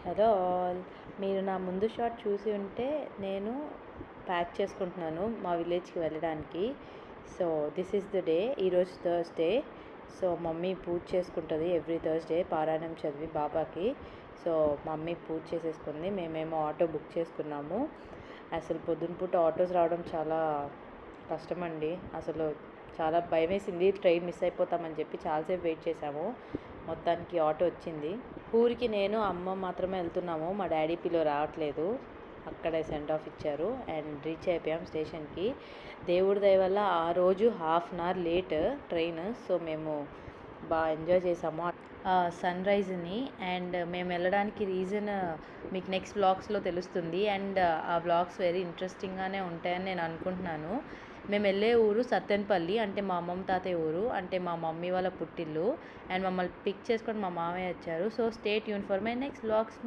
Hello all, మీరు నా ముందు షాట్ చూసి ఉంటే నేను ప్యాక్ చేసుకుంటున్నాను మా విలేజ్కి వెళ్ళడానికి. So this is the day. ఈరోజు థర్స్డే. సో మమ్మీ పూజ చేసుకుంటుంది ఎవ్రీ థర్స్డే పారాయణం చదివి బాబాకి. సో మమ్మీ పూజ చేసేసుకుంది. మేమేమో ఆటో బుక్ చేసుకున్నాము. అసలు పొద్దున పూట ఆటోస్ రావడం చాలా కష్టమండి. అసలు చాలా భయం వేసింది, ట్రైన్ మిస్ అయిపోతామని చెప్పి చాలాసేపు వెయిట్ చేసాము. మొత్తానికి ఆటో వచ్చింది. ఊరికి నేను అమ్మ మాత్రమే వెళ్తున్నాము. మా డాడీ పిల్లో రావట్లేదు. అక్కడే సెండ్ ఆఫ్ ఇచ్చారు అండ్ రీచ్ అయిపోయాం స్టేషన్కి. దేవుడి దయ వల్ల ఆ రోజు half an hour late train. So మేము బాగా ఎంజాయ్ చేసాము సన్ రైజ్ని. అండ్ మేము వెళ్ళడానికి రీజన్ మీకు నెక్స్ట్ వ్లాగ్స్లో తెలుస్తుంది. అండ్ ఆ వ్లాగ్స్ వెరీ ఇంట్రెస్టింగ్గానే ఉంటాయని నేను అనుకుంటున్నాను. మేము వెళ్ళే ఊరు సత్తెనపల్లి, అంటే మా అమ్మమ్మ తాతయ్య ఊరు, అంటే మా మమ్మీ వాళ్ళ పుట్టిల్లు. అండ్ మమ్మల్ని పిక్ చేసుకొని మా మామయ్య వచ్చారు. So stay tune for my next vlogs.